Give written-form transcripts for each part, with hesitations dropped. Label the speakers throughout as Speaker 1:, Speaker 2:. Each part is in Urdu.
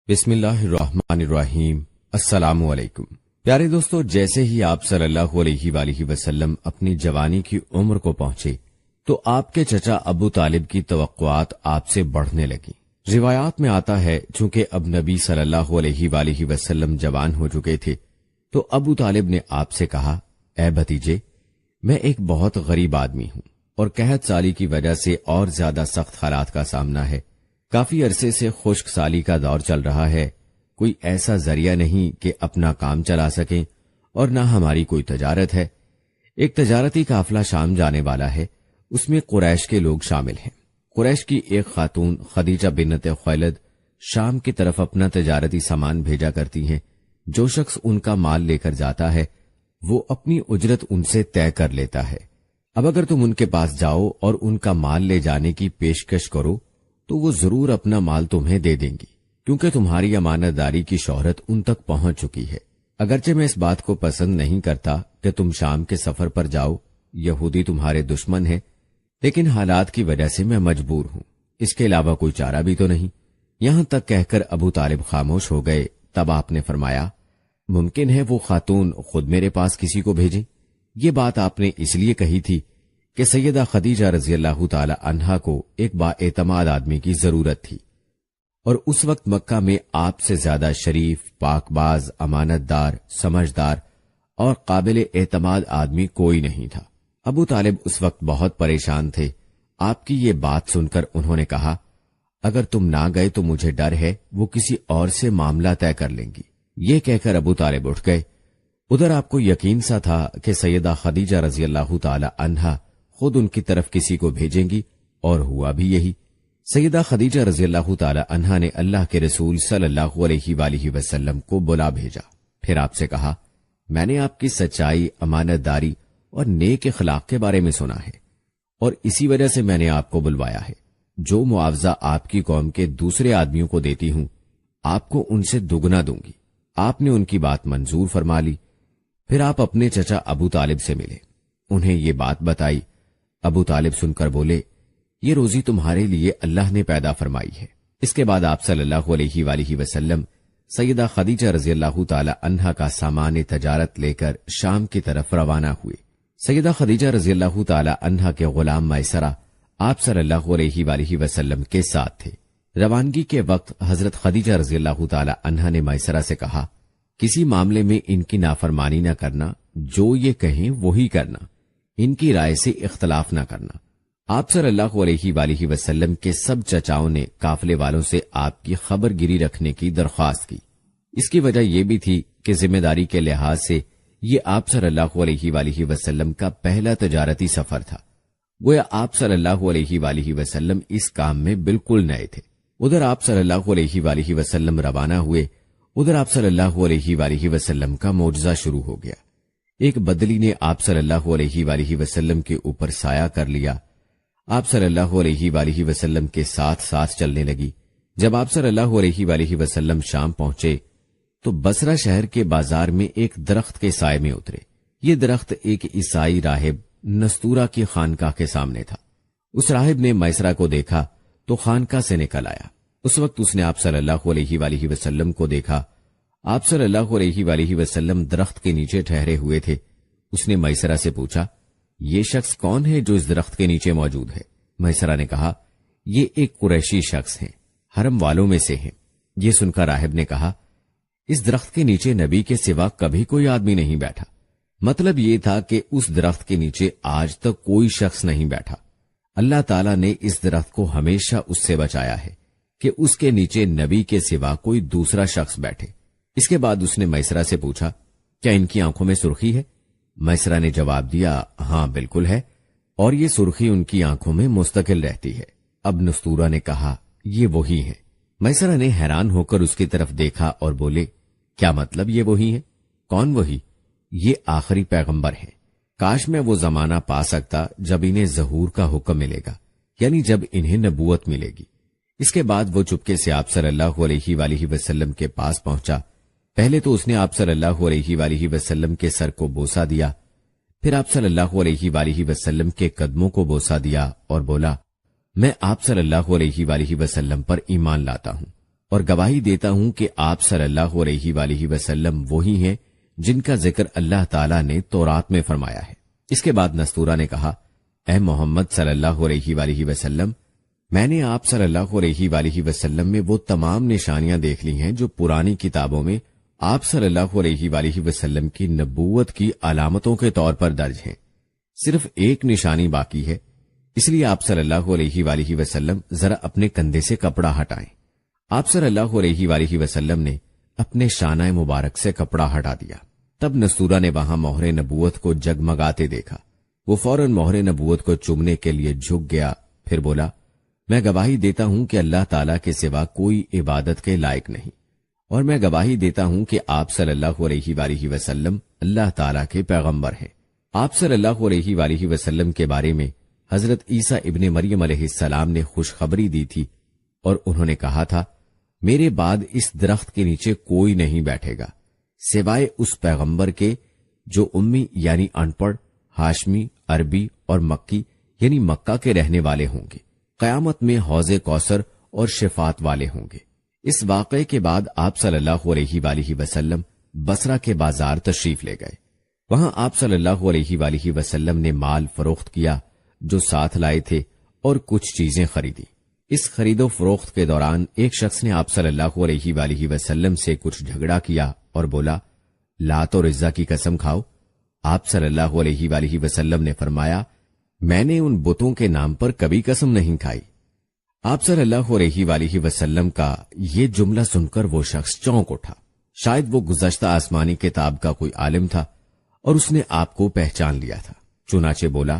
Speaker 1: بسم اللہ الرحمن الرحیم۔ السلام علیکم پیارے دوستو، جیسے ہی آپ صلی اللہ علیہ وآلہ وسلم اپنی جوانی کی عمر کو پہنچے تو آپ کے چچا ابو طالب کی توقعات آپ سے بڑھنے لگی۔ روایات میں آتا ہے چونکہ اب نبی صلی اللہ علیہ وآلہ وسلم جوان ہو چکے تھے تو ابو طالب نے آپ سے کہا، اے بھتیجے، میں ایک بہت غریب آدمی ہوں اور قحط سالی کی وجہ سے اور زیادہ سخت حالات کا سامنا ہے۔ کافی عرصے سے خشک سالی کا دور چل رہا ہے، کوئی ایسا ذریعہ نہیں کہ اپنا کام چلا سکیں، اور نہ ہماری کوئی تجارت ہے۔ ایک تجارتی قافلہ شام جانے والا ہے، اس میں قریش کے لوگ شامل ہیں۔ قریش کی ایک خاتون خدیجہ بنت خویلد شام کی طرف اپنا تجارتی سامان بھیجا کرتی ہیں۔ جو شخص ان کا مال لے کر جاتا ہے وہ اپنی اجرت ان سے طے کر لیتا ہے۔ اب اگر تم ان کے پاس جاؤ اور ان کا مال لے جانے کی پیشکش کرو تو وہ ضرور اپنا مال تمہیں دے دیں گی، کیونکہ تمہاری امانت داری کی شہرت ان تک پہنچ چکی ہے۔ اگرچہ میں اس بات کو پسند نہیں کرتا کہ تم شام کے سفر پر جاؤ، یہودی تمہارے دشمن ہیں، لیکن حالات کی وجہ سے میں مجبور ہوں، اس کے علاوہ کوئی چارہ بھی تو نہیں۔ یہاں تک کہہ کر ابو طالب خاموش ہو گئے۔ تب آپ نے فرمایا، ممکن ہے وہ خاتون خود میرے پاس کسی کو بھیجیں۔ یہ بات آپ نے اس لیے کہی تھی کہ سیدہ خدیجہ رضی اللہ تعالی عنہا کو ایک با اعتماد آدمی کی ضرورت تھی، اور اس وقت مکہ میں آپ سے زیادہ شریف، پاک باز، امانت دار، سمجھدار اور قابل اعتماد آدمی کوئی نہیں تھا۔ ابو طالب اس وقت بہت پریشان تھے۔ آپ کی یہ بات سن کر انہوں نے کہا، اگر تم نہ گئے تو مجھے ڈر ہے وہ کسی اور سے معاملہ طے کر لیں گی۔ یہ کہہ کر ابو طالب اٹھ گئے۔ ادھر آپ کو یقین سا تھا کہ سیدہ خدیجہ رضی اللہ تعالی عنہا خود ان کی طرف کسی کو بھیجیں گی، اور ہوا بھی یہی۔ سیدہ خدیجہ رضی اللہ تعالی عنہا نے اللہ کے رسول صلی اللہ علیہ وآلہ وسلم کو بلا بھیجا۔ پھر آپ سے کہا، میں نے آپ کی سچائی، امانت داری اور نیک اخلاق کے بارے میں سنا ہے، اور اسی وجہ سے میں نے آپ کو بلوایا ہے۔ جو معاوضہ آپ کی قوم کے دوسرے آدمیوں کو دیتی ہوں، آپ کو ان سے دگنا دوں گی۔ آپ نے ان کی بات منظور فرما لی۔ پھر آپ اپنے چچا ابو طالب سے ملے، انہیں یہ بات بتائی۔ ابو طالب سن کر بولے، یہ روزی تمہارے لیے اللہ نے پیدا فرمائی ہے۔ اس کے بعد آپ صلی اللہ علیہ وآلہ وسلم سیدہ خدیجہ رضی اللہ تعالی عنہا کا سامان تجارت لے کر شام کی طرف روانہ ہوئے۔ سیدہ خدیجہ رضی اللہ تعالی عنہا کے غلام میسرہ آپ صلی اللہ علیہ وآلہ وسلم کے ساتھ تھے۔ روانگی کے وقت حضرت خدیجہ رضی اللہ تعالی عنہا نے میسرہ سے کہا، کسی معاملے میں ان کی نافرمانی نہ کرنا، جو یہ کہیں وہی کرنا، ان کی رائے سے اختلاف نہ کرنا۔ آپ صلی اللہ علیہ وآلہ وسلم کے سب چچاؤں نے قافلے والوں سے آپ کی خبر گیری رکھنے کی درخواست کی۔ اس کی وجہ یہ بھی تھی کہ ذمہ داری کے لحاظ سے یہ آپ صلی اللہ علیہ وآلہ وسلم کا پہلا تجارتی سفر تھا۔ گویا آپ صلی اللہ علیہ وآلہ وسلم اس کام میں بالکل نئے تھے۔ ادھر آپ صلی اللہ علیہ وآلہ وسلم روانہ ہوئے، ادھر آپ صلی اللہ علیہ وآلہ وسلم کا معجزہ شروع ہو گیا۔ ایک بدلی نے آپ صلی اللہ علیہ وآلہ وسلم کے اوپر سایہ کر لیا۔ آپ صلی اللہ علیہ وآلہ وسلم کے ساتھ ساتھ چلنے لگی۔ جب آپ صلی اللہ علیہ وآلہ وسلم شام پہنچے تو بصرہ شہر کے بازار میں ایک درخت کے سائے میں اترے۔ یہ درخت ایک عیسائی راہب نستورہ کی خانقاہ کے سامنے تھا۔ اس راہب نے میسرہ کو دیکھا تو خانقاہ سے نکل آیا۔ اس وقت اس نے آپ صلی اللہ علیہ وآلہ وسلم کو دیکھا۔ آپ صلی اللہ علیہ وآلہ وسلم درخت کے نیچے ٹھہرے ہوئے تھے۔ اس نے میسرہ سے پوچھا، یہ شخص کون ہے جو اس درخت کے نیچے موجود ہے؟ میسرہ نے کہا، یہ ایک قریشی شخص ہیں، حرم والوں میں سے ہیں۔ یہ سن کر راہب نے کہا، اس درخت کے نیچے نبی کے سوا کبھی کوئی آدمی نہیں بیٹھا۔ مطلب یہ تھا کہ اس درخت کے نیچے آج تک کوئی شخص نہیں بیٹھا۔ اللہ تعالیٰ نے اس درخت کو ہمیشہ اس سے بچایا ہے کہ اس کے نیچے نبی کے سوا کوئی دوسرا شخص بیٹھے۔ اس کے بعد اس نے میسرہ سے پوچھا، کیا ان کی آنکھوں میں سرخی ہے؟ میسرہ نے جواب دیا، ہاں بالکل ہے، اور یہ سرخی ان کی آنکھوں میں مستقل رہتی ہے۔ اب نستورہ نے کہا، یہ وہی ہے۔ میسرہ نے حیران ہو کر اس کی طرف دیکھا اور بولے، کیا مطلب یہ وہی ہے؟ کون وہی؟ یہ آخری پیغمبر ہے۔ کاش میں وہ زمانہ پا سکتا جب انہیں ظہور کا حکم ملے گا، یعنی جب انہیں نبوت ملے گی۔ اس کے بعد وہ چپکے سے آپ صلی اللہ علیہ وآلہ وسلم کے پاس پہنچا۔ پہلے تو اس نے آپ صلی اللہ علیہ وآلہ وسلم کے سر کو بوسہ دیا، پھر آپ صلی اللہ علیہ وآلہ وسلم کے قدموں کو بوسہ دیا اور بولا، میں آپ صلی اللہ علیہ وآلہ وسلم پر ایمان لاتا ہوں اور گواہی دیتا ہوں کہ آپ صلی اللہ علیہ وآلہ وسلم وہی ہیں جن کا ذکر اللہ تعالیٰ نے تورات میں فرمایا ہے۔ اس کے بعد نستورہ نے کہا، اے محمد صلی اللہ علیہ وآلہ وسلم، میں نے آپ صلی اللہ علیہ وآلہ وسلم میں وہ تمام نشانیاں دیکھ لی ہیں جو پرانی کتابوں میں آپ صلی اللہ علیہ وآلہ وسلم کی نبوت کی علامتوں کے طور پر درج ہیں۔ صرف ایک نشانی باقی ہے، اس لیے آپ صلی اللہ علیہ وآلہ وسلم ذرا اپنے کندھے سے کپڑا ہٹائیں۔ آپ صلی اللہ علیہ وآلہ وسلم نے اپنے شانہ مبارک سے کپڑا ہٹا دیا۔ تب نستورہ نے وہاں مہر نبوت کو جگمگاتے دیکھا۔ وہ فوراً مہر نبوت کو چومنے کے لیے جھک گیا، پھر بولا، میں گواہی دیتا ہوں کہ اللہ تعالیٰ کے سوا کوئی عبادت کے لائق نہیں، اور میں گواہی دیتا ہوں کہ آپ صلی اللہ علیہ وآلہ وسلم اللہ تعالیٰ کے پیغمبر ہیں۔ آپ صلی اللہ علیہ وآلہ وسلم کے بارے میں حضرت عیسیٰ ابن مریم علیہ السلام نے خوشخبری دی تھی، اور انہوں نے کہا تھا، میرے بعد اس درخت کے نیچے کوئی نہیں بیٹھے گا سوائے اس پیغمبر کے جو امی یعنی ان پڑھ، ہاشمی، عربی اور مکی یعنی مکہ کے رہنے والے ہوں گے۔ قیامت میں حوض کوثر اور شفاعت والے ہوں گے۔ اس واقعے کے بعد آپ صلی اللہ علیہ وآلہ وسلم بصرہ کے بازار تشریف لے گئے۔ وہاں آپ صلی اللہ علیہ وآلہ وسلم نے مال فروخت کیا جو ساتھ لائے تھے اور کچھ چیزیں خریدی۔ اس خرید و فروخت کے دوران ایک شخص نے آپ صلی اللہ علیہ وآلہ وسلم سے کچھ جھگڑا کیا اور بولا، لات اور عزا کی قسم کھاؤ۔ آپ صلی اللہ علیہ وآلہ وسلم نے فرمایا، میں نے ان بتوں کے نام پر کبھی قسم نہیں کھائی۔ آپ صلی اللہ علیہ وآلہ وسلم کا یہ جملہ سن کر وہ شخص چونک اٹھا۔ شاید وہ گزشتہ آسمانی کتاب کا کوئی عالم تھا اور اس نے آپ کو پہچان لیا تھا، چنانچہ بولا،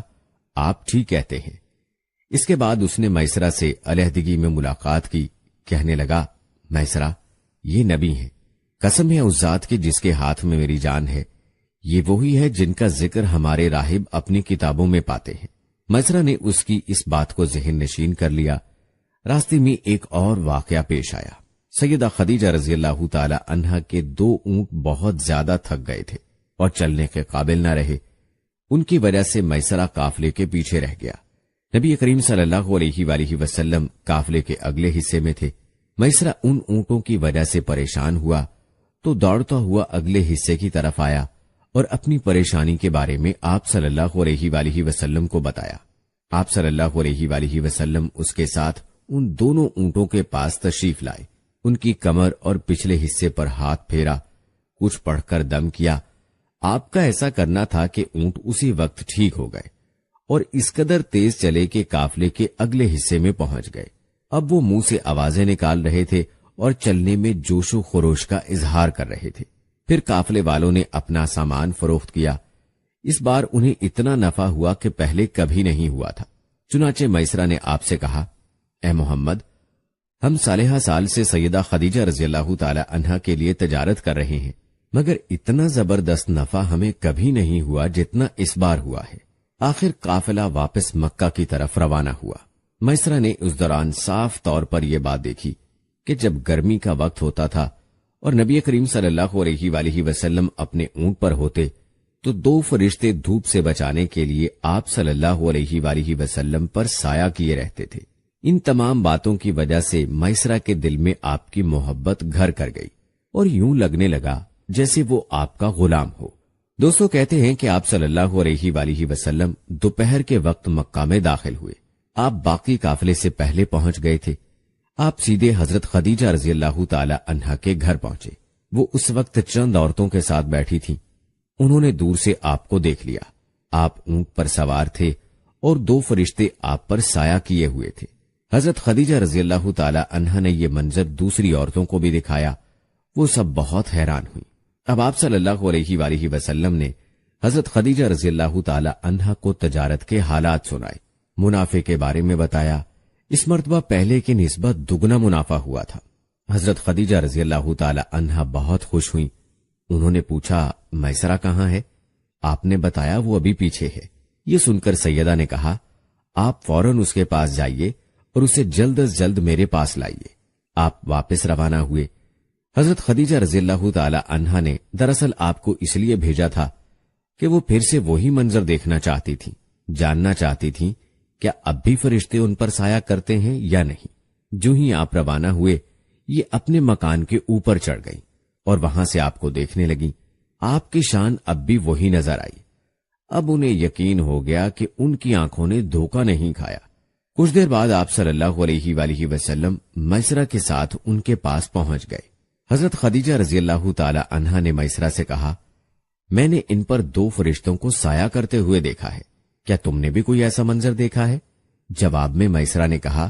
Speaker 1: آپ ٹھیک کہتے ہیں۔ اس کے بعد اس نے میسرہ سے علیحدگی میں ملاقات کی، کہنے لگا، میسرہ، یہ نبی ہیں، قسم ہے اس ذات کی جس کے ہاتھ میں میری جان ہے، یہ وہی ہے جن کا ذکر ہمارے راہب اپنی کتابوں میں پاتے ہیں۔ میسرہ نے اس کی اس بات کو ذہن نشین کر لیا۔ راستے میں ایک اور واقعہ پیش آیا۔ سیدہ خدیجہ رضی اللہ تعالی عنہا کے 2 اونٹ بہت زیادہ تھک گئے تھے اور چلنے کے قابل نہ رہے۔ ان کی وجہ سے میسرہ قافلے کے پیچھے رہ گیا۔ نبی کریم صلی اللہ علیہ وآلہ وسلم قافلے کے اگلے حصے میں تھے۔ میسرہ ان اونٹوں کی وجہ سے پریشان ہوا تو دوڑتا ہوا اگلے حصے کی طرف آیا اور اپنی پریشانی کے بارے میں آپ صلی اللہ علیہ وآلہ وسلم کو بتایا۔ آپ صلی اللہ علیہ وآلہ وسلم اس کے ساتھ ان دونوں اونٹوں کے پاس تشریف لائے، ان کی کمر اور پچھلے حصے پر ہاتھ پھیرا، کچھ پڑھ کر دم کیا۔ آپ کا ایسا کرنا تھا کہ اونٹ اسی وقت ٹھیک ہو گئے اور اس قدر تیز چلے کہ قافلے کے اگلے حصے میں پہنچ گئے۔ اب وہ منہ سے آوازیں نکال رہے تھے اور چلنے میں جوش و خروش کا اظہار کر رہے تھے۔ پھر قافلے والوں نے اپنا سامان فروخت کیا۔ اس بار انہیں اتنا نفع ہوا کہ پہلے کبھی نہیں ہوا تھا۔ چنانچہ میسرہ نے آپ سے کہا، اے محمد، ہم صالحہ سال سے سیدہ خدیجہ رضی اللہ تعالی عنہا کے لیے تجارت کر رہے ہیں، مگر اتنا زبردست نفع ہمیں کبھی نہیں ہوا جتنا اس بار ہوا ہے۔ آخر قافلہ واپس مکہ کی طرف روانہ ہوا۔ میسرہ نے اس دوران صاف طور پر یہ بات دیکھی کہ جب گرمی کا وقت ہوتا تھا اور نبی کریم صلی اللہ علیہ وآلہ وسلم اپنے اونٹ پر ہوتے تو 2 فرشتے دھوپ سے بچانے کے لیے آپ صلی اللہ علیہ وآلہ وسلم پر سایہ کیے رہتے تھے۔ ان تمام باتوں کی وجہ سے میسرہ کے دل میں آپ کی محبت گھر کر گئی اور یوں لگنے لگا جیسے وہ آپ کا غلام ہو۔ دوستو، کہتے ہیں کہ آپ صلی اللہ علیہ وآلہ وسلم دوپہر کے وقت مکہ میں داخل ہوئے۔ آپ باقی قافلے سے پہلے پہنچ گئے تھے۔ آپ سیدھے حضرت خدیجہ رضی اللہ تعالی عنہا کے گھر پہنچے۔ وہ اس وقت چند عورتوں کے ساتھ بیٹھی تھیں۔ انہوں نے دور سے آپ کو دیکھ لیا۔ آپ اونٹ پر سوار تھے اور 2 فرشتے آپ پر سایہ کیے ہوئے تھے۔ حضرت خدیجہ رضی اللہ تعالی عنہا نے یہ منظر دوسری عورتوں کو بھی دکھایا۔ وہ سب بہت حیران ہوئی۔ اب آپ صلی اللہ علیہ وآلہ وسلم نے حضرت خدیجہ رضی اللہ تعالی عنہا کو تجارت کے حالات سنائے، منافع کے بارے میں بتایا۔ اس مرتبہ پہلے کی نسبت دگنا منافع ہوا تھا۔ حضرت خدیجہ رضی اللہ تعالی عنہا بہت خوش ہوئی۔ انہوں نے پوچھا، میسرہ کہاں ہے؟ آپ نے بتایا وہ ابھی پیچھے ہے۔ یہ سن کر سیدہ نے کہا، آپ فوراً اس کے پاس جائیے اور اسے جلد از جلد میرے پاس لائیے۔ آپ واپس روانہ ہوئے۔ حضرت خدیجہ رضی اللہ تعالی عنہا نے دراصل آپ کو اس لیے بھیجا تھا کہ وہ پھر سے وہی منظر دیکھنا چاہتی تھی، جاننا چاہتی تھی کیا اب بھی فرشتے ان پر سایہ کرتے ہیں یا نہیں۔ جو ہی آپ روانہ ہوئے یہ اپنے مکان کے اوپر چڑھ گئی اور وہاں سے آپ کو دیکھنے لگی۔ آپ کی شان اب بھی وہی نظر آئی۔ اب انہیں یقین ہو گیا کہ ان کی آنکھوں نے دھوکہ نہیں کھایا۔ کچھ دیر بعد آپ صلی اللہ علیہ وآلہ وسلم میسرہ کے ساتھ ان کے پاس پہنچ گئے۔ حضرت خدیجہ رضی اللہ تعالی عنہا نے میسرہ سے کہا، میں نے ان پر 2 فرشتوں کو سایہ کرتے ہوئے دیکھا ہے، کیا تم نے بھی کوئی ایسا منظر دیکھا ہے؟ جواب میں میسرہ نے کہا،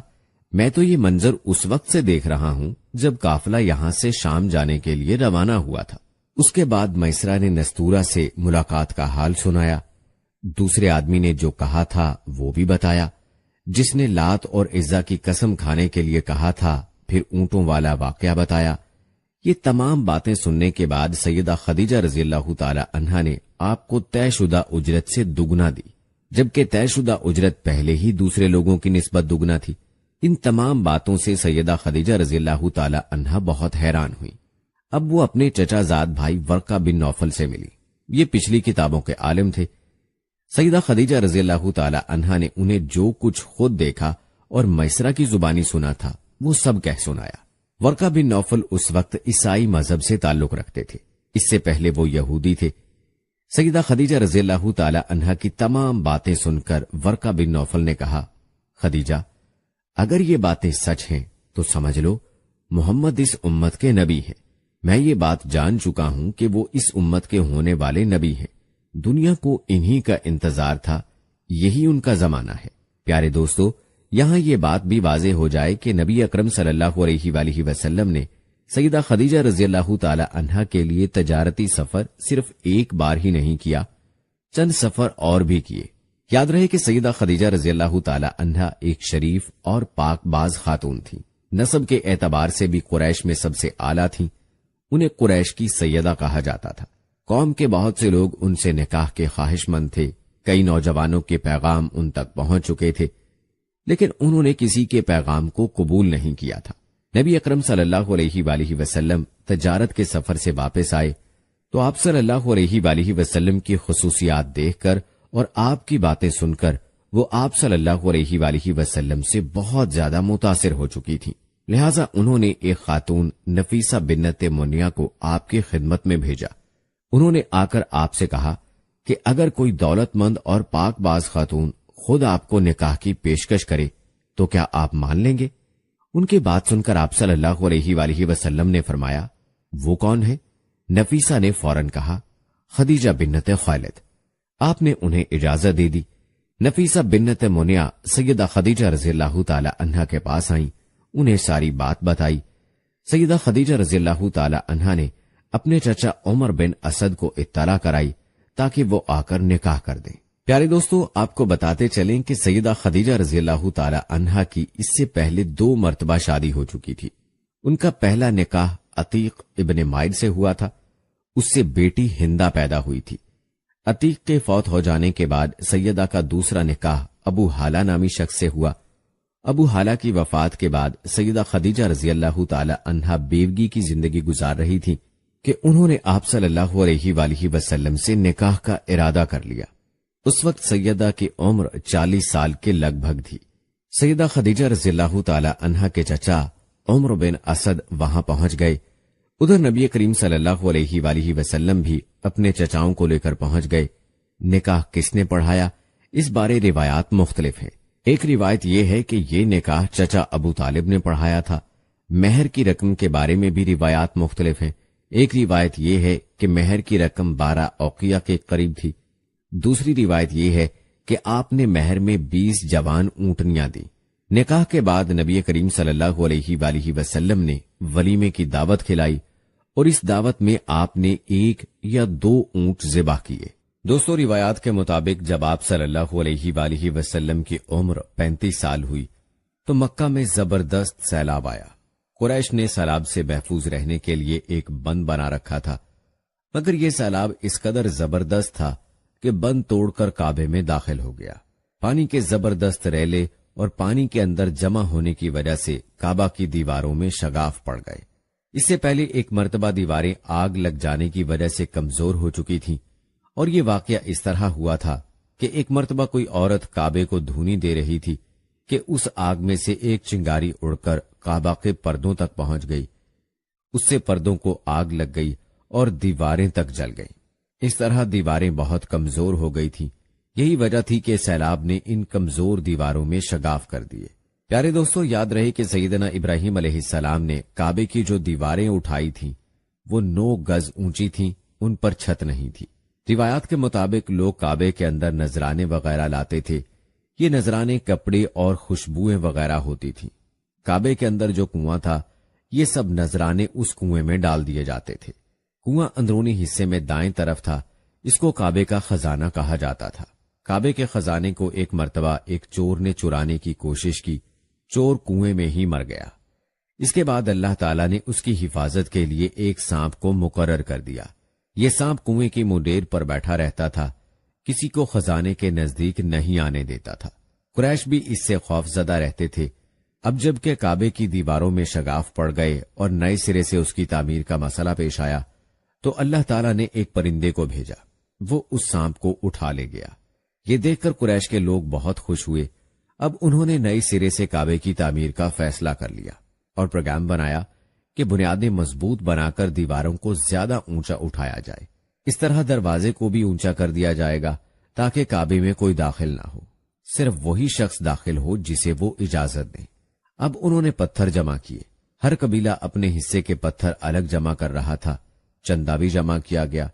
Speaker 1: میں تو یہ منظر اس وقت سے دیکھ رہا ہوں جب قافلہ یہاں سے شام جانے کے لیے روانہ ہوا تھا۔ اس کے بعد میسرہ نے نستورہ سے ملاقات کا حال سنایا۔ دوسرے آدمی نے جو کہا تھا وہ بھی بتایا، جس نے لات اور عزا کی قسم کھانے کے لیے کہا تھا، پھر اونٹوں والا واقعہ بتایا۔ یہ تمام باتیں سننے کے بعد سیدہ خدیجہ رضی اللہ تعالی عنہا نے آپ کو طے شدہ اجرت سے دگنا دی، جبکہ طے شدہ اجرت پہلے ہی دوسرے لوگوں کی نسبت دگنا تھی۔ ان تمام باتوں سے سیدہ خدیجہ رضی اللہ تعالی عنہا بہت حیران ہوئی۔ اب وہ اپنے چچا زاد بھائی ورقہ بن نوفل سے ملی۔ یہ پچھلی کتابوں کے عالم تھے۔ سیدہ خدیجہ رضی اللہ تعالی عنہا نے انہیں جو کچھ خود دیکھا اور میسرہ کی زبانی سنا تھا وہ سب کہہ سنایا۔ ورقہ بن نوفل اس وقت عیسائی مذہب سے تعلق رکھتے تھے، اس سے پہلے وہ یہودی تھے۔ سیدہ خدیجہ رضی اللہ تعالی عنہا کی تمام باتیں سن کر ورقہ بن نوفل نے کہا، خدیجہ، اگر یہ باتیں سچ ہیں تو سمجھ لو محمد اس امت کے نبی ہیں۔ میں یہ بات جان چکا ہوں کہ وہ اس امت کے ہونے والے نبی ہیں۔ دنیا کو انہی کا انتظار تھا، یہی ان کا زمانہ ہے۔ پیارے دوستو، یہاں یہ بات بھی واضح ہو جائے کہ نبی اکرم صلی اللہ علیہ وآلہ وسلم نے سیدہ خدیجہ رضی اللہ تعالی عنہا کے لیے تجارتی سفر صرف ایک بار ہی نہیں کیا، چند سفر اور بھی کیے۔ یاد رہے کہ سیدہ خدیجہ رضی اللہ تعالی عنہا ایک شریف اور پاک باز خاتون تھی۔ نسب کے اعتبار سے بھی قریش میں سب سے اعلیٰ تھیں۔ انہیں قریش کی سیدہ کہا جاتا تھا۔ قوم کے بہت سے لوگ ان سے نکاح کے خواہش مند تھے۔ کئی نوجوانوں کے پیغام ان تک پہنچ چکے تھے، لیکن انہوں نے کسی کے پیغام کو قبول نہیں کیا تھا۔ نبی اکرم صلی اللہ علیہ وآلہ وسلم تجارت کے سفر سے واپس آئے تو آپ صلی اللہ علیہ وآلہ وسلم کی خصوصیات دیکھ کر اور آپ کی باتیں سن کر وہ آپ صلی اللہ علیہ وآلہ وسلم سے بہت زیادہ متاثر ہو چکی تھی۔ لہٰذا انہوں نے ایک خاتون نفیسہ بنت منیہ کو آپ کی خدمت میں بھیجا۔ انہوں نے آ کر آپ سے کہا کہ اگر کوئی دولت مند اور پاک باز خاتون خود آپ کو نکاح کی پیشکش کرے تو کیا آپ مان لیں گے؟ ان کی بات سن کر آپ صلی اللہ علیہ وآلہ وسلم نے فرمایا، وہ کون ہے؟ نفیسہ نے فوراً کہا، خدیجہ بنت خویلد۔ آپ نے انہیں اجازت دے دی۔ نفیسہ بنت منیہ سیدہ خدیجہ رضی اللہ تعالی عنہا کے پاس آئیں، انہیں ساری بات بتائی۔ سیدہ خدیجہ رضی اللہ تعالی عنہا نے اپنے چچا عمر بن اسد کو اطلاع کرائی تاکہ وہ آ کر نکاح کر دیں۔ پیارے دوستو، آپ کو بتاتے چلیں کہ سیدہ خدیجہ رضی اللہ تعالی عنہا کی اس سے پہلے 2 مرتبہ شادی ہو چکی تھی۔ ان کا پہلا نکاح عتیق ابن مائد سے ہوا تھا، اس سے بیٹی ہندہ پیدا ہوئی تھی۔ عتیق کے فوت ہو جانے کے بعد سیدہ کا دوسرا نکاح ابو حالہ نامی شخص سے ہوا۔ ابو حالہ کی وفات کے بعد سیدہ خدیجہ رضی اللہ تعالی عنہا بیوگی کی زندگی گزار رہی تھی کہ انہوں نے آپ صلی اللہ علیہ وآلہ وسلم سے نکاح کا ارادہ کر لیا۔ اس وقت سیدہ کی عمر 40 سال کے لگ بھگ تھی۔ سیدہ خدیجہ رضی اللہ تعالی عنہا کے چچا عمر بن اسد وہاں پہنچ گئے۔ ادھر نبی کریم صلی اللہ علیہ وآلہ وسلم بھی اپنے چچاؤں کو لے کر پہنچ گئے۔ نکاح کس نے پڑھایا، اس بارے روایات مختلف ہیں۔ ایک روایت یہ ہے کہ یہ نکاح چچا ابو طالب نے پڑھایا تھا۔ مہر کی رقم کے بارے میں بھی روایات مختلف ہیں۔ ایک روایت یہ ہے کہ مہر کی رقم 12 اوقیہ کے قریب تھی۔ دوسری روایت یہ ہے کہ آپ نے مہر میں 20 جوان اونٹنیاں دی۔ نکاح کے بعد نبی کریم صلی اللہ علیہ وآلہ وسلم نے ولیمے کی دعوت کھلائی اور اس دعوت میں آپ نے 1 یا 2 اونٹ ذبح کیے۔ دوستو، روایات کے مطابق جب آپ صلی اللہ علیہ وآلہ وسلم کی عمر 35 سال ہوئی تو مکہ میں زبردست سیلاب آیا۔ قریش نے سیلاب سے محفوظ رہنے کے لیے ایک بند بنا رکھا تھا، مگر یہ سیلاب اس قدر زبردست تھا کہ بند توڑ کر کعبے میں داخل ہو گیا۔ پانی کے زبردست ریلے اور پانی کے اندر جمع ہونے کی وجہ سے کعبہ کی دیواروں میں شگاف پڑ گئے۔ اس سے پہلے ایک مرتبہ دیواریں آگ لگ جانے کی وجہ سے کمزور ہو چکی تھیں، اور یہ واقعہ اس طرح ہوا تھا کہ ایک مرتبہ کوئی عورت کعبے کو دھونی دے رہی تھی کہ اس آگ میں سے ایک چنگاری اڑ کر کعبہ کے پردوں تک پہنچ گئی، اس سے پردوں کو آگ لگ گئی اور دیواریں تک جل گئیں۔ اس طرح دیواریں بہت کمزور ہو گئی تھیں۔ یہی وجہ تھی کہ سیلاب نے ان کمزور دیواروں میں شگاف کر دیے۔ پیارے دوستو، یاد رہے کہ سیدنا ابراہیم علیہ السلام نے کعبے کی جو دیواریں اٹھائی تھیں وہ 9 گز اونچی تھیں، ان پر چھت نہیں تھی۔ روایات کے مطابق لوگ کعبے کے اندر نذرانے وغیرہ لاتے تھے۔ یہ نذرانے کپڑے اور خوشبوئیں وغیرہ ہوتی تھیں۔ کعبے کے اندر جو کنواں تھا، یہ سب نذرانے اس کنویں میں ڈال دیے جاتے تھے۔ کنواں اندرونی حصے میں دائیں طرف تھا، اس کو کعبے کا خزانہ کہا جاتا تھا۔ کعبے کے خزانے کو ایک مرتبہ ایک چور نے چرانے کی کوشش کی، چور کنویں میں ہی مر گیا۔ اس کے بعد اللہ تعالیٰ نے اس کی حفاظت کے لیے ایک سانپ کو مقرر کر دیا۔ یہ سانپ کنویں کی منڈیر پر بیٹھا رہتا تھا، کسی کو خزانے کے نزدیک نہیں آنے دیتا تھا۔ قریش بھی اس سے خوف زدہ رہتے تھے۔ اب جب کہ کعبے کی دیواروں میں شگاف پڑ گئے اور نئے سرے سے اس کی تعمیر کا مسئلہ پیش آیا تو اللہ تعالیٰ نے ایک پرندے کو بھیجا، وہ اس سانپ کو اٹھا لے گیا۔ یہ دیکھ کر قریش کے لوگ بہت خوش ہوئے۔ اب انہوں نے نئے سرے سے کعبے کی تعمیر کا فیصلہ کر لیا اور پروگرام بنایا کہ بنیادیں مضبوط بنا کر دیواروں کو زیادہ اونچا اٹھایا جائے۔ اس طرح دروازے کو بھی اونچا کر دیا جائے گا تاکہ کعبے میں کوئی داخل نہ ہو، صرف وہی شخص داخل ہو جسے وہ اجازت دیں۔ اب انہوں نے پتھر جمع کیے۔ ہر قبیلہ اپنے حصے کے پتھر الگ جمع کر رہا تھا۔ چندہ بھی جمع کیا گیا۔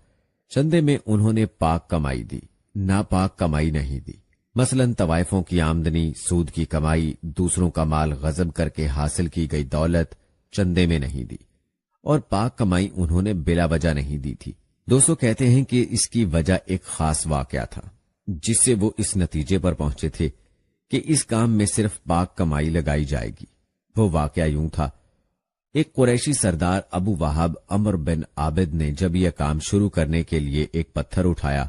Speaker 1: چندے میں انہوں نے پاک کمائی دی، ناپاک کمائی نہیں دی۔ مثلا طوائفوں کی آمدنی، سود کی کمائی، دوسروں کا مال غصب کر کے حاصل کی گئی دولت چندے میں نہیں دی، اور پاک کمائی انہوں نے بلا وجہ نہیں دی تھی۔ دوستو، کہتے ہیں کہ اس کی وجہ ایک خاص واقعہ تھا جس سے وہ اس نتیجے پر پہنچے تھے کہ اس کام میں صرف پاک کمائی لگائی جائے گی۔ وہ واقعہ یوں تھا، ایک قریشی سردار ابو وہاب عمر بن عابد نے جب یہ کام شروع کرنے کے لیے ایک پتھر اٹھایا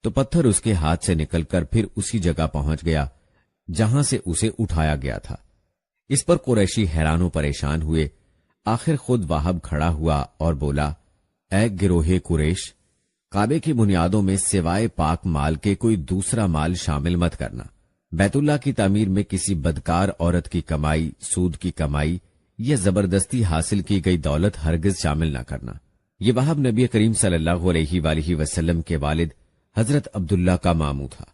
Speaker 1: تو پتھر اس کے ہاتھ سے نکل کر پھر اسی جگہ پہنچ گیا جہاں سے اسے اٹھایا گیا تھا۔ اس پر قریشی حیران و پریشان ہوئے۔ آخر خود وہاب کھڑا ہوا اور بولا، اے گروہ قریش، کعبے کی بنیادوں میں سوائے پاک مال کے کوئی دوسرا مال شامل مت کرنا۔ بیت اللہ کی تعمیر میں کسی بدکار عورت کی کمائی، سود کی کمائی یا زبردستی حاصل کی گئی دولت ہرگز شامل نہ کرنا۔ یہ وہاب نبی کریم صلی اللہ علیہ وآلہ وسلم کے والد حضرت عبداللہ کا ماموں تھا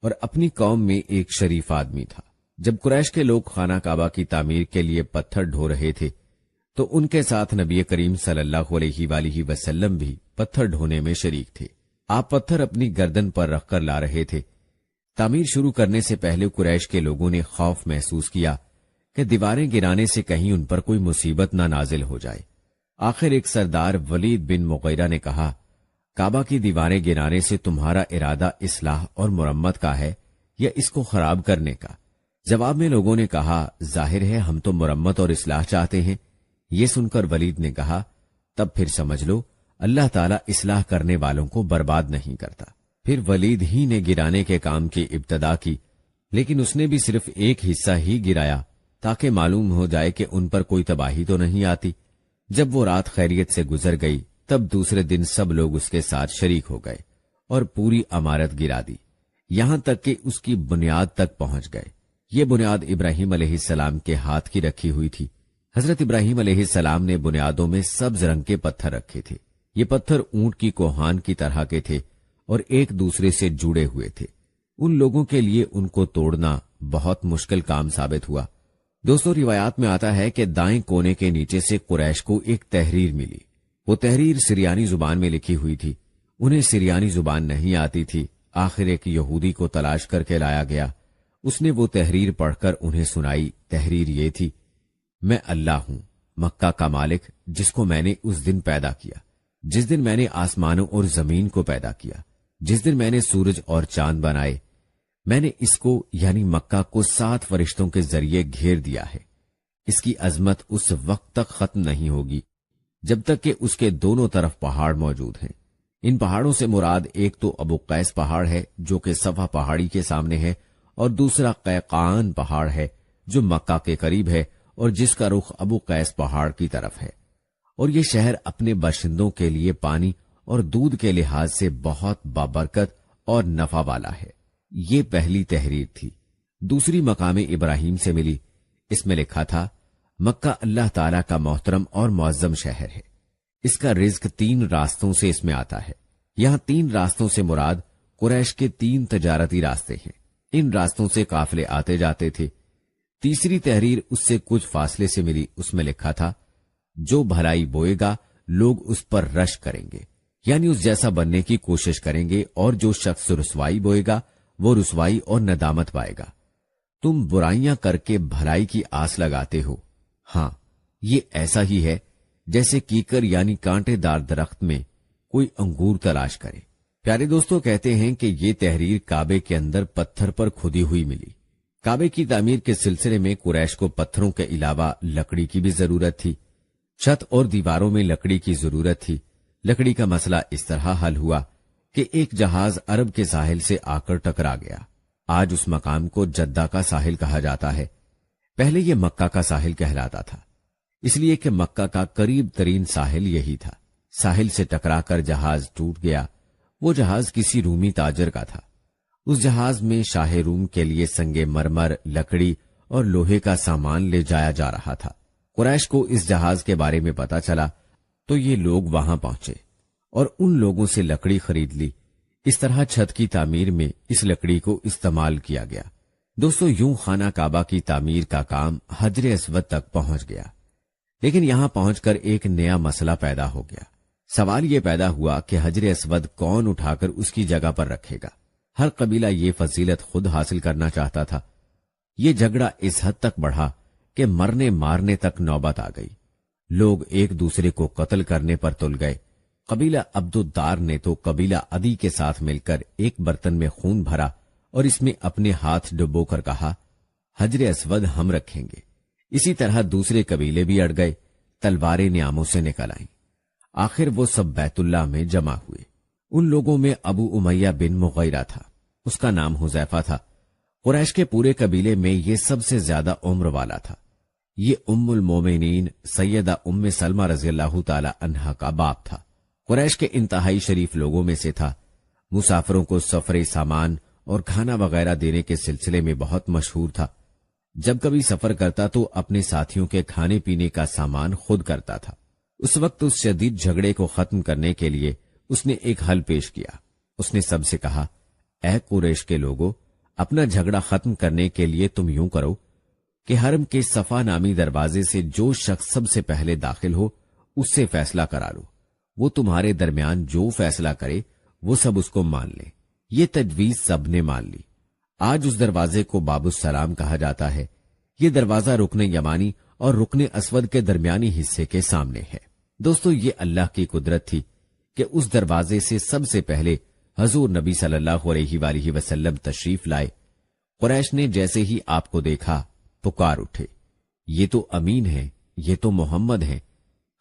Speaker 1: اور اپنی قوم میں ایک شریف آدمی تھا۔ جب قریش کے لوگ خانہ کعبہ کی تعمیر کے لیے پتھر ڈھو رہے تھے تو ان کے ساتھ نبی کریم صلی اللہ علیہ وآلہ وسلم بھی پتھر ڈھونے میں شریک تھے۔ آپ پتھر اپنی گردن پر رکھ کر لا رہے تھے۔ تعمیر شروع کرنے سے پہلے قریش کے لوگوں نے خوف محسوس کیا کہ دیواریں گرانے سے کہیں ان پر کوئی مصیبت نہ نازل ہو جائے۔ آخر ایک سردار ولید بن مغیرہ نے کہا، کعبہ کی دیواریں گرانے سے تمہارا ارادہ اصلاح اور مرمت کا ہے یا اس کو خراب کرنے کا؟ جواب میں لوگوں نے کہا، ظاہر ہے ہم تو مرمت اور اصلاح چاہتے ہیں۔ یہ سن کر ولید نے کہا، تب پھر سمجھ لو اللہ تعالیٰ اصلاح کرنے والوں کو برباد نہیں کرتا۔ پھر ولید ہی نے گرانے کے کام کی ابتدا کی، لیکن اس نے بھی صرف ایک حصہ ہی گرایا تاکہ معلوم ہو جائے کہ ان پر کوئی تباہی تو نہیں آتی۔ جب وہ رات خیریت سے گزر گئی تب دوسرے دن سب لوگ اس کے ساتھ شریک ہو گئے اور پوری عمارت گرا دی، یہاں تک کہ اس کی بنیاد تک پہنچ گئے۔ یہ بنیاد ابراہیم علیہ السلام کے ہاتھ کی رکھی ہوئی تھی۔ حضرت ابراہیم علیہ السلام نے بنیادوں میں سبز رنگ کے پتھر رکھے تھے۔ یہ پتھر اونٹ کی کوہان کی طرح کے تھے اور ایک دوسرے سے جڑے ہوئے تھے۔ ان لوگوں کے لیے ان کو توڑنا بہت مشکل کام ثابت ہوا۔ دوستو، روایات میں آتا ہے کہ دائیں کونے کے نیچے سے قریش کو ایک تحریر ملی۔ وہ تحریر سریانی زبان میں لکھی ہوئی تھی۔ انہیں سریانی زبان نہیں آتی تھی۔ آخر ایک یہودی کو تلاش کر کے لایا گیا۔ اس نے وہ تحریر پڑھ کر انہیں سنائی۔ تحریر یہ تھی، میں اللہ ہوں، مکہ کا مالک، جس کو میں نے اس دن پیدا کیا، جس دن میں نے آسمانوں اور زمین کو پیدا کیا، جس دن میں نے سورج اور چاند بنائے۔ میں نے اس کو یعنی مکہ کو 7 فرشتوں کے ذریعے گھیر دیا ہے۔ اس کی عظمت اس وقت تک ختم نہیں ہوگی جب تک کہ اس کے دونوں طرف پہاڑ موجود ہیں۔ ان پہاڑوں سے مراد ایک تو ابو قیس پہاڑ ہے جو کہ صفا پہاڑی کے سامنے ہے، اور دوسرا قیقان پہاڑ ہے جو مکہ کے قریب ہے اور جس کا رخ ابو قیس پہاڑ کی طرف ہے۔ اور یہ شہر اپنے باشندوں کے لیے پانی اور دودھ کے لحاظ سے بہت بابرکت اور نفع والا ہے۔ یہ پہلی تحریر تھی۔ دوسری مقام ابراہیم سے ملی۔ اس میں لکھا تھا، مکہ اللہ تعالیٰ کا محترم اور معظم شہر ہے۔ اس کا رزق 3 راستوں سے اس میں آتا ہے۔ یہاں 3 راستوں سے مراد قریش کے 3 تجارتی راستے ہیں۔ ان راستوں سے قافلے آتے جاتے تھے۔ تیسری تحریر اس سے کچھ فاصلے سے ملی، اس میں لکھا تھا جو بھلائی بوئے گا لوگ اس پر رش کریں گے، یعنی اس جیسا بننے کی کوشش کریں گے، اور جو شخص رسوائی بوئے گا وہ رسوائی اور ندامت پائے گا۔ تم برائیاں کر کے بھلائی کی آس لگاتے ہو، ہاں یہ ایسا ہی ہے جیسے کیکر یعنی کانٹے دار درخت میں کوئی انگور تلاش کرے۔ پیارے دوستو، کہتے ہیں کہ یہ تحریر کعبے کے اندر پتھر پر کھدی ہوئی ملی۔ کعبے کی تعمیر کے سلسلے میں قریش کو پتھروں کے علاوہ لکڑی کی بھی ضرورت تھی۔ چھت اور دیواروں میں لکڑی کی ضرورت تھی۔ لکڑی کا مسئلہ اس طرح حل ہوا کہ ایک جہاز عرب کے ساحل سے آ کر ٹکرا گیا۔ آج اس مقام کو جدہ کا ساحل کہا جاتا ہے، پہلے یہ مکہ کا ساحل کہلاتا تھا، اس لیے کہ مکہ کا قریب ترین ساحل یہی تھا۔ ساحل سے ٹکرا کر جہاز ٹوٹ گیا۔ وہ جہاز کسی رومی تاجر کا تھا۔ اس جہاز میں شاہ روم کے لیے سنگ مرمر، لکڑی اور لوہے کا سامان لے جایا جا رہا تھا۔ قریش کو اس جہاز کے بارے میں پتا چلا تو یہ لوگ وہاں پہنچے اور ان لوگوں سے لکڑی خرید لی۔ اس طرح چھت کی تعمیر میں اس لکڑی کو استعمال کیا گیا۔ دوستو، یوں خانہ کعبہ کی تعمیر کا کام حجر اسود تک پہنچ گیا، لیکن یہاں پہنچ کر ایک نیا مسئلہ پیدا ہو گیا۔ سوال یہ پیدا ہوا کہ حجر اسود کون اٹھا کر اس کی جگہ پر رکھے گا؟ ہر قبیلہ یہ فضیلت خود حاصل کرنا چاہتا تھا۔ یہ جھگڑا اس حد تک بڑھا کہ مرنے مارنے تک نوبت آ گئی۔ لوگ ایک دوسرے کو قتل کرنے پر تل گئے۔ قبیلہ عبد الدار نے تو قبیلہ عدی کے ساتھ مل کر ایک برتن میں خون بھرا اور اس میں اپنے ہاتھ ڈبو کر کہا، حجر اسود ہم رکھیں گے۔ اسی طرح دوسرے قبیلے بھی اڑ گئے، تلواریں نیاموں سے نکل آئیں۔ آخر وہ سب بیت اللہ میں جمع ہوئے۔ ان لوگوں میں ابو امیہ بن مغیرہ تھا، اس کا نام حذیفہ تھا۔ قریش کے پورے قبیلے میں یہ سب سے زیادہ عمر والا تھا۔ یہ ام المومنین سیدہ ام سلمہ رضی اللہ تعالی عنہا کا باپ تھا۔ قریش کے انتہائی شریف لوگوں میں سے تھا۔ مسافروں کو سفر سامان اور کھانا وغیرہ دینے کے سلسلے میں بہت مشہور تھا۔ جب کبھی سفر کرتا تو اپنے ساتھیوں کے کھانے پینے کا سامان خود کرتا تھا۔ اس وقت اس شدید جھگڑے کو ختم کرنے کے لیے اس نے ایک حل پیش کیا۔ اس نے سب سے کہا، اے قریش کے لوگوں، اپنا جھگڑا ختم کرنے کے لیے تم یوں کرو کہ حرم کے صفا نامی دروازے سے جو شخص سب سے پہلے داخل ہو اس سے فیصلہ کرا لو۔ وہ تمہارے درمیان جو فیصلہ کرے وہ سب اس کو مان لے۔ یہ تجویز سب نے مان لی۔ آج اس دروازے کو باب السلام کہا جاتا ہے۔ یہ دروازہ رکن یمانی اور رکن اسود کے درمیانی حصے کے سامنے ہے۔ دوستو، یہ اللہ کی قدرت تھی کہ اس دروازے سے سب سے پہلے حضور نبی صلی اللہ علیہ وآلہ وسلم تشریف لائے۔ قریش نے جیسے ہی آپ کو دیکھا پکار اٹھے، یہ تو امین ہیں، یہ تو محمد ہیں،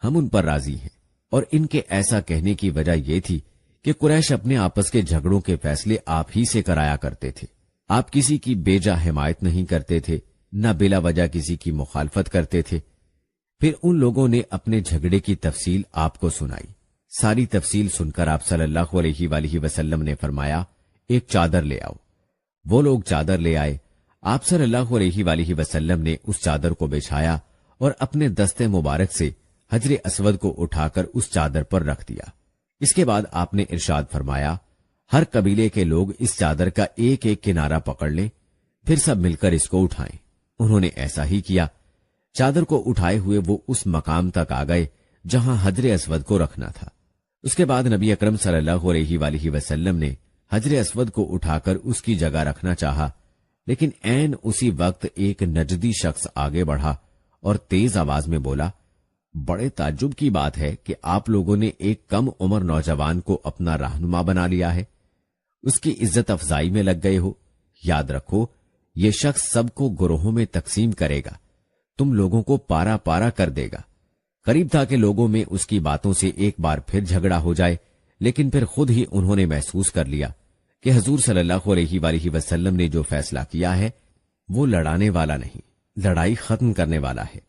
Speaker 1: ہم ان پر راضی ہیں۔ اور ان کے ایسا کہنے کی وجہ یہ تھی کہ قریش اپنے آپس کے جھگڑوں کے فیصلے آپ ہی سے کرایا کرتے تھے۔ آپ کسی کی بے جا حمایت نہیں کرتے تھے، نہ بلا وجہ کسی کی مخالفت کرتے تھے۔ پھر ان لوگوں نے اپنے جھگڑے کی تفصیل آپ کو سنائی۔ ساری تفصیل سن کر آپ صلی اللہ علیہ وآلہ وسلم نے فرمایا، ایک چادر لے آؤ۔ وہ لوگ چادر لے آئے۔ آپ صلی اللہ علیہ وآلہ وسلم نے اس چادر کو بچھایا اور اپنے دستے مبارک سے حجر اسود کو اٹھا کر اس چادر پر رکھ دیا۔ اس کے بعد آپ نے ارشاد فرمایا، ہر قبیلے کے لوگ اس چادر کا ایک ایک کنارہ پکڑ لیں، پھر سب مل کر اس کو اٹھائیں۔ انہوں نے ایسا ہی کیا۔ چادر کو اٹھائے ہوئے وہ اس مقام تک آ گئے جہاں حجر اسود کو رکھنا تھا۔ اس کے بعد نبی اکرم صلی اللہ علیہ وآلہ وسلم نے حجر اسود کو اٹھا کر اس کی جگہ رکھنا چاہا، لیکن عین اسی وقت ایک نجدی شخص آگے بڑھا اور تیز آواز میں بولا، بڑے تعجب کی بات ہے کہ آپ لوگوں نے ایک کم عمر نوجوان کو اپنا رہنما بنا لیا ہے، اس کی عزت افزائی میں لگ گئے ہو۔ یاد رکھو، یہ شخص سب کو گروہوں میں تقسیم کرے گا، تم لوگوں کو پارا پارا کر دے گا۔ قریب تھا کہ لوگوں میں اس کی باتوں سے ایک بار پھر جھگڑا ہو جائے، لیکن پھر خود ہی انہوں نے محسوس کر لیا کہ حضور صلی اللہ علیہ وآلہ وسلم نے جو فیصلہ کیا ہے وہ لڑانے والا نہیں، لڑائی ختم کرنے والا ہے۔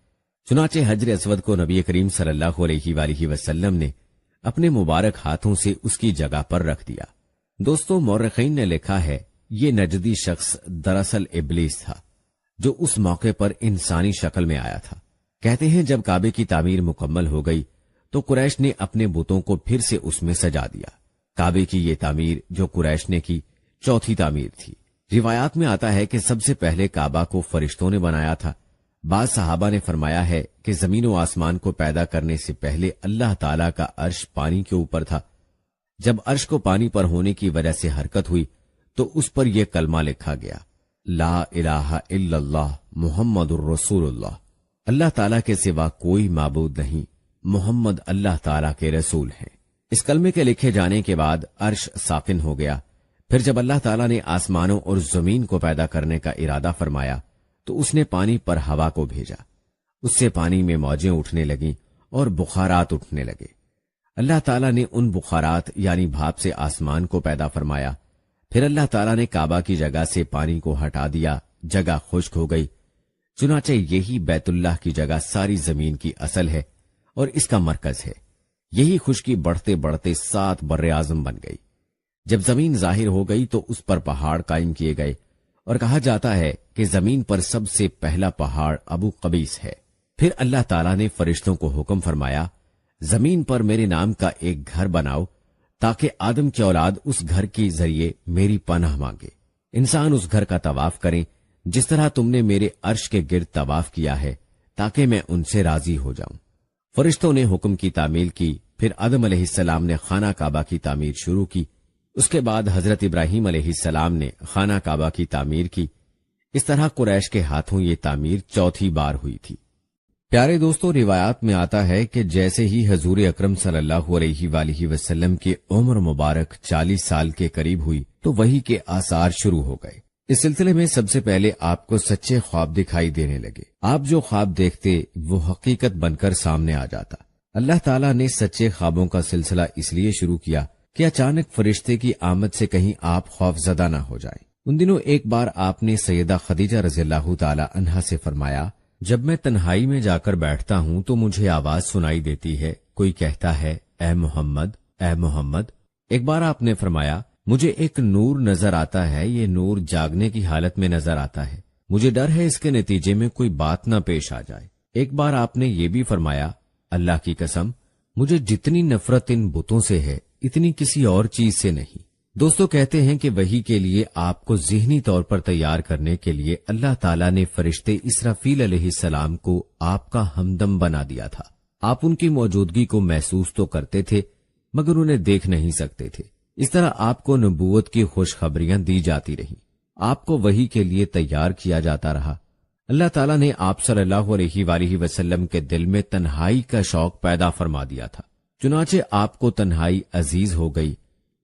Speaker 1: چنانچہ حجر اسود کو نبی کریم صلی اللہ علیہ وآلہ وسلم نے اپنے مبارک ہاتھوں سے اس کی جگہ پر رکھ دیا۔ دوستو، مورخین نے لکھا ہے یہ نجدی شخص دراصل ابلیس تھا، جو اس موقع پر انسانی شکل میں آیا تھا۔ کہتے ہیں جب کعبے کی تعمیر مکمل ہو گئی تو قریش نے اپنے بتوں کو پھر سے اس میں سجا دیا۔ کعبے کی یہ تعمیر جو قریش نے کی چوتھی تعمیر تھی۔ روایات میں آتا ہے کہ سب سے پہلے کعبہ کو فرشتوں نے بنایا تھا۔ بعض صحابہ نے فرمایا ہے کہ زمین و آسمان کو پیدا کرنے سے پہلے اللہ تعالیٰ کا عرش پانی کے اوپر تھا۔ جب عرش کو پانی پر ہونے کی وجہ سے حرکت ہوئی تو اس پر یہ کلمہ لکھا گیا، لا الہ الا اللہ محمد الرسول اللہ، اللہ تعالیٰ کے سوا کوئی معبود نہیں، محمد اللہ تعالیٰ کے رسول ہیں۔ اس کلمے کے لکھے جانے کے بعد عرش ساکن ہو گیا۔ پھر جب اللہ تعالیٰ نے آسمانوں اور زمین کو پیدا کرنے کا ارادہ فرمایا تو اس نے پانی پر ہوا کو بھیجا، اس سے پانی میں موجیں اٹھنے لگیں اور بخارات اٹھنے لگے۔ اللہ تعالیٰ نے ان بخارات یعنی بھاپ سے آسمان کو پیدا فرمایا۔ پھر اللہ تعالیٰ نے کعبہ کی جگہ سے پانی کو ہٹا دیا، جگہ خشک ہو گئی۔ چنانچہ یہی بیت اللہ کی جگہ ساری زمین کی اصل ہے اور اس کا مرکز ہے۔ یہی خشکی بڑھتے بڑھتے 7 بر اعظم بن گئی۔ جب زمین ظاہر ہو گئی تو اس پر پہاڑ قائم کیے گئے اور کہا جاتا ہے کہ زمین پر سب سے پہلا پہاڑ ابو قبیس ہے۔ پھر اللہ تعالیٰ نے فرشتوں کو حکم فرمایا، زمین پر میرے نام کا ایک گھر بناؤ تاکہ آدم کی اولاد اس گھر کے ذریعے میری پناہ مانگے۔ انسان اس گھر کا طواف کریں جس طرح تم نے میرے عرش کے گرد طواف کیا ہے تاکہ میں ان سے راضی ہو جاؤں۔ فرشتوں نے حکم کی تعمیل کی۔ پھر آدم علیہ السلام نے خانہ کعبہ کی تعمیر شروع کی۔ اس کے بعد حضرت ابراہیم علیہ السلام نے خانہ کعبہ کی تعمیر کی۔ اس طرح قریش کے ہاتھوں یہ تعمیر چوتھی بار ہوئی تھی۔ پیارے دوستو، روایات میں آتا ہے کہ جیسے ہی حضور اکرم صلی اللہ علیہ وآلہ وسلم کی عمر مبارک 40 سال کے قریب ہوئی تو وحی کے آثار شروع ہو گئے۔ اس سلسلے میں سب سے پہلے آپ کو سچے خواب دکھائی دینے لگے۔ آپ جو خواب دیکھتے وہ حقیقت بن کر سامنے آ جاتا۔ اللہ تعالیٰ نے سچے خوابوں کا سلسلہ اس لیے شروع کیا کہ اچانک فرشتے کی آمد سے کہیں آپ خوف زدہ نہ ہو جائیں۔ ان دنوں ایک بار آپ نے سیدہ خدیجہ رضی اللہ تعالی عنہا سے فرمایا، جب میں تنہائی میں جا کر بیٹھتا ہوں تو مجھے آواز سنائی دیتی ہے، کوئی کہتا ہے اے محمد اے محمد۔ ایک بار آپ نے فرمایا، مجھے ایک نور نظر آتا ہے، یہ نور جاگنے کی حالت میں نظر آتا ہے، مجھے ڈر ہے اس کے نتیجے میں کوئی بات نہ پیش آ جائے۔ ایک بار آپ نے یہ بھی فرمایا، اللہ کی قسم مجھے جتنی نفرت ان بتوں سے ہے اتنی کسی اور چیز سے نہیں۔ دوستو، کہتے ہیں کہ وحی کے لیے آپ کو ذہنی طور پر تیار کرنے کے لیے اللہ تعالیٰ نے فرشتے اسرافیل علیہ السلام کو آپ کا ہمدم بنا دیا تھا۔ آپ ان کی موجودگی کو محسوس تو کرتے تھے مگر انہیں دیکھ نہیں سکتے تھے۔ اس طرح آپ کو نبوت کی خوشخبریاں دی جاتی رہیں، آپ کو وحی کے لیے تیار کیا جاتا رہا۔ اللہ تعالیٰ نے آپ صلی اللہ علیہ وآلہ وسلم کے دل میں تنہائی کا شوق پیدا فرما دیا تھا، چنانچہ آپ کو تنہائی عزیز ہو گئی۔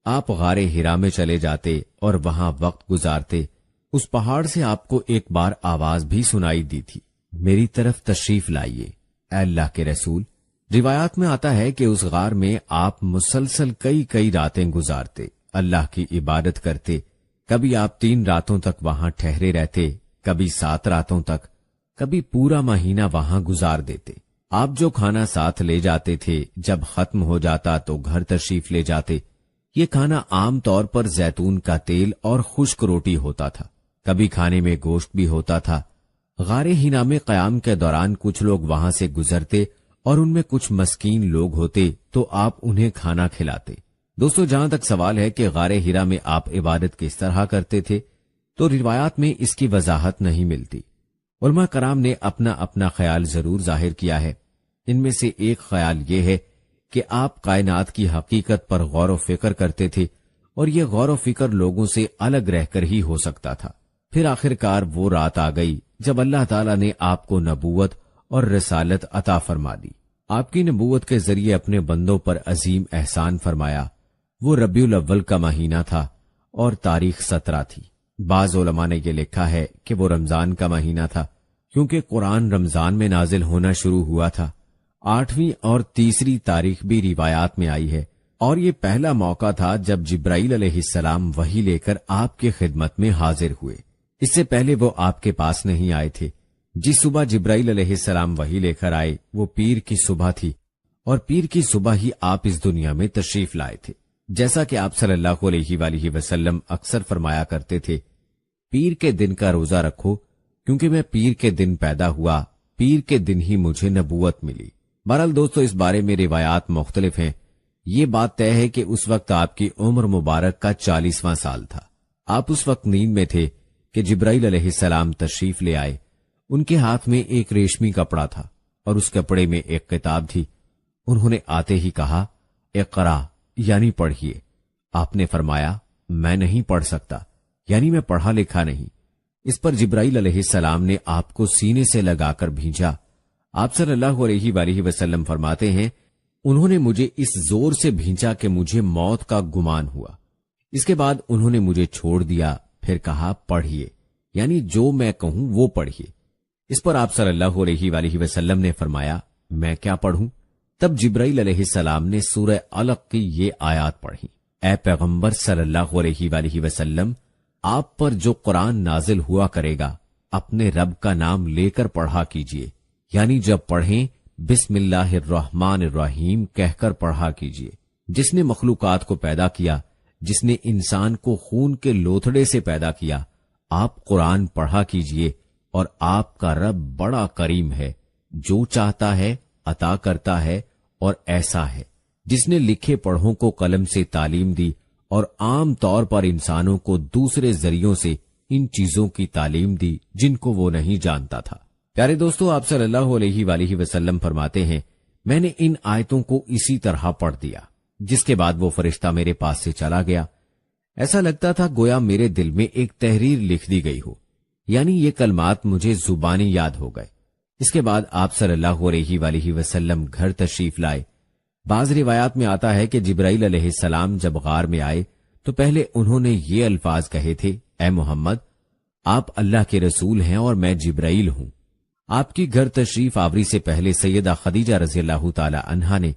Speaker 1: آپ غار ہرا میں چلے جاتے اور وہاں وقت گزارتے۔ اس پہاڑ سے آپ کو ایک بار آواز بھی سنائی دی تھی، میری طرف تشریف لائیے اے اللہ کے رسول۔ روایات میں آتا ہے کہ اس غار میں آپ مسلسل کئی راتیں گزارتے، اللہ کی عبادت کرتے۔ کبھی آپ 3 راتوں تک وہاں ٹھہرے رہتے، کبھی 7 راتوں تک، کبھی پورا مہینہ وہاں گزار دیتے۔ آپ جو کھانا ساتھ لے جاتے تھے جب ختم ہو جاتا تو گھر تشریف لے جاتے۔ یہ کھانا عام طور پر زیتون کا تیل اور خشک روٹی ہوتا تھا، کبھی کھانے میں گوشت بھی ہوتا تھا۔ غار ہرا میں قیام کے دوران کچھ لوگ وہاں سے گزرتے اور ان میں کچھ مسکین لوگ ہوتے تو آپ انہیں کھانا کھلاتے۔ دوستو، جہاں تک سوال ہے کہ غار ہرا میں آپ عبادت کس طرح کرتے تھے تو روایات میں اس کی وضاحت نہیں ملتی۔ علماء کرام نے اپنا اپنا خیال ضرور ظاہر کیا ہے۔ ان میں سے ایک خیال یہ ہے کہ آپ کائنات کی حقیقت پر غور و فکر کرتے تھے اور یہ غور و فکر لوگوں سے الگ رہ کر ہی ہو سکتا تھا۔ پھر آخرکار وہ رات آ گئی جب اللہ تعالیٰ نے آپ کو نبوت اور رسالت عطا فرما دی۔ آپ کی نبوت کے ذریعے اپنے بندوں پر عظیم احسان فرمایا۔ وہ ربیع الاول کا مہینہ تھا اور تاریخ 17 تھی۔ بعض علماء نے یہ لکھا ہے کہ وہ رمضان کا مہینہ تھا کیونکہ قرآن رمضان میں نازل ہونا شروع ہوا تھا۔ 8ویں اور 3 تاریخ بھی روایات میں آئی ہے اور یہ پہلا موقع تھا جب جبرائیل علیہ السلام وحی لے کر آپ کے خدمت میں حاضر ہوئے۔ اس سے پہلے وہ آپ کے پاس نہیں آئے تھے۔ جس صبح جبرائیل علیہ السلام وحی لے کر آئے وہ پیر کی صبح تھی اور پیر کی صبح ہی آپ اس دنیا میں تشریف لائے تھے۔ جیسا کہ آپ صلی اللہ علیہ وآلہ وسلم اکثر فرمایا کرتے تھے، پیر کے دن کا روزہ رکھو کیونکہ میں پیر کے دن پیدا ہوا پیر کے دن ہی مجھے نبوت ملی۔ بہرحال دوستو، اس بارے میں روایات مختلف ہیں۔ یہ بات طے ہے کہ اس وقت آپ کی عمر مبارک کا 40واں سال تھا۔ آپ اس وقت نیند میں تھے کہ جبرائیل علیہ السلام تشریف لے آئے۔ ان کے ہاتھ میں ایک ریشمی کپڑا تھا اور اس کپڑے میں ایک کتاب تھی۔ انہوں نے آتے ہی کہا، اقرا یعنی پڑھیے۔ آپ نے فرمایا، میں نہیں پڑھ سکتا، یعنی میں پڑھا لکھا نہیں۔ اس پر جبرائیل علیہ السلام نے آپ کو سینے سے لگا کر بھیجا۔ آپ صلی اللہ علیہ وآلہ وسلم فرماتے ہیں، انہوں نے مجھے اس زور سے بھیجا کہ مجھے موت کا گمان ہوا۔ اس کے بعد انہوں نے مجھے چھوڑ دیا، پھر کہا پڑھیے، یعنی جو میں کہوں وہ پڑھیے۔ اس پر آپ صلی اللہ علیہ وآلہ وسلم نے فرمایا، میں کیا پڑھوں؟ تب جبرائیل علیہ السلام نے سورہ علق کی یہ آیات پڑھی، اے پیغمبر صلی اللہ علیہ وآلہ وسلم، آپ پر جو قرآن نازل ہوا کرے گا اپنے رب کا نام لے کر پڑھا کیجیے، یعنی جب پڑھیں بسم اللہ الرحمن الرحیم کہہ کر پڑھا کیجیے۔ جس نے مخلوقات کو پیدا کیا، جس نے انسان کو خون کے لوتھڑے سے پیدا کیا، آپ قرآن پڑھا کیجیے، اور آپ کا رب بڑا کریم ہے، جو چاہتا ہے عطا کرتا ہے، اور ایسا ہے جس نے لکھے پڑھوں کو قلم سے تعلیم دی اور عام طور پر انسانوں کو دوسرے ذریعوں سے ان چیزوں کی تعلیم دی جن کو وہ نہیں جانتا تھا۔ پیارے دوستو، آپ صلی اللہ علیہ وآلہ وسلم فرماتے ہیں، میں نے ان آیتوں کو اسی طرح پڑھ دیا، جس کے بعد وہ فرشتہ میرے پاس سے چلا گیا۔ ایسا لگتا تھا گویا میرے دل میں ایک تحریر لکھ دی گئی ہو، یعنی یہ کلمات مجھے زبانی یاد ہو گئے۔ اس کے بعد آپ صلی اللہ علیہ وآلہ وسلم گھر تشریف لائے۔ بعض روایات میں آتا ہے کہ جبرائیل علیہ السلام جب غار میں آئے تو پہلے انہوں نے یہ الفاظ کہے تھے، اے محمد، آپ اللہ کے رسول ہیں اور میں جبرائیل ہوں۔ آپ کی گھر تشریف آوری سے پہلے سیدہ خدیجہ رضی اللہ تعالی عنہا نے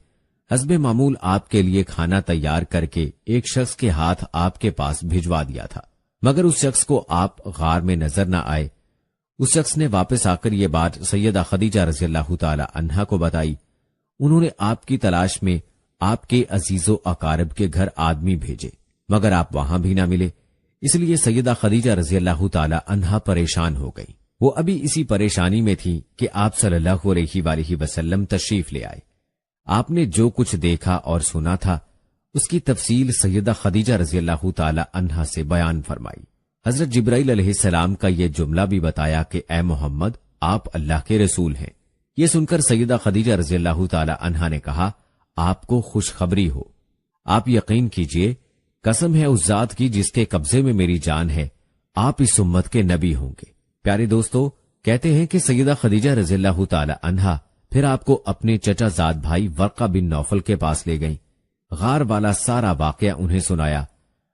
Speaker 1: حسب معمول آپ کے لیے کھانا تیار کر کے ایک شخص کے ہاتھ آپ کے پاس بھجوا دیا تھا، مگر اس شخص کو آپ غار میں نظر نہ آئے۔ اس شخص نے واپس آ کر یہ بات سیدہ خدیجہ رضی اللہ تعالی عنہا کو بتائی۔ انہوں نے آپ کی تلاش میں آپ کے عزیز و اقارب کے گھر آدمی بھیجے، مگر آپ وہاں بھی نہ ملے۔ اس لیے سیدہ خدیجہ رضی اللہ تعالی عنہا پریشان ہو گئی۔ وہ ابھی اسی پریشانی میں تھی کہ آپ صلی اللہ علیہ وآلہ وسلم تشریف لے آئے۔ آپ نے جو کچھ دیکھا اور سنا تھا اس کی تفصیل سیدہ خدیجہ رضی اللہ تعالی عنہا سے بیان فرمائی۔ حضرت جبرائیل علیہ السلام کا یہ جملہ بھی بتایا کہ اے محمد، آپ اللہ کے رسول ہیں۔ یہ سن کر سیدہ خدیجہ رضی اللہ تعالی عنہا نے کہا، آپ کو خوشخبری ہو، آپ یقین کیجئے، قسم ہے اس ذات کی جس کے قبضے میں میری جان ہے، آپ اس امت کے نبی ہوں گے۔ پیارے دوستو، کہتے ہیں کہ سیدہ خدیجہ رضی اللہ تعالی عنہا پھر آپ کو اپنے چچا زاد بھائی ورقہ بن نوفل کے پاس لے گئیں۔ غار والا سارا واقعہ انہیں سنایا۔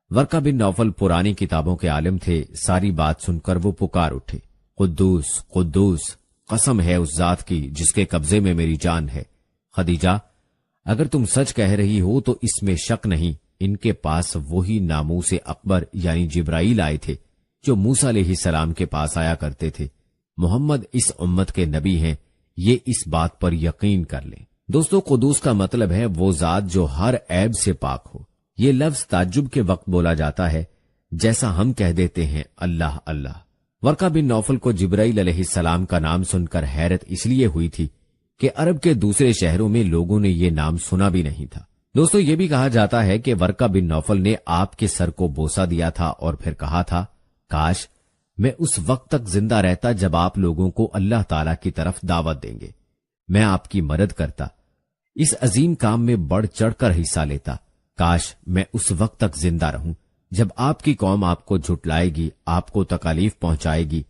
Speaker 1: ورقہ بن نوفل پرانی کتابوں کے عالم تھے۔ ساری بات سن کر وہ پکار اٹھے، قدوس قدوس، قسم ہے اس ذات کی جس کے قبضے میں میری جان ہے۔ خدیجہ، اگر تم سچ کہہ رہی ہو تو اس میں شک نہیں، ان کے پاس وہی ناموس اکبر یعنی جبرائیل آئے تھے جو موسیٰ علیہ السلام کے پاس آیا کرتے تھے۔ محمد اس امت کے نبی ہیں، یہ اس بات پر یقین کر لیں۔ دوستو، قدوس کا مطلب ہے وہ ذات جو ہر عیب سے پاک ہو۔ یہ لفظ تعجب کے وقت بولا جاتا ہے، جیسا ہم کہہ دیتے ہیں اللہ اللہ۔ ورقہ بن نوفل کو جبرائیل علیہ السلام کا نام سن کر حیرت اس لیے ہوئی تھی کہ عرب کے دوسرے شہروں میں لوگوں نے یہ نام سنا بھی نہیں تھا۔ دوستو، یہ بھی کہا جاتا ہے کہ ورقہ بن نوفل نے آپ کے سر کو بوسہ دیا تھا اور پھر کہا تھا، کاش میں اس وقت تک زندہ رہتا جب آپ لوگوں کو اللہ تعالیٰ کی طرف دعوت دیں گے، میں آپ کی مدد کرتا، اس عظیم کام میں بڑھ چڑھ کر حصہ لیتا۔ کاش میں اس وقت تک زندہ رہوں جب آپ کی قوم آپ کو جھٹلائے گی، آپ کو تکالیف پہنچائے گی،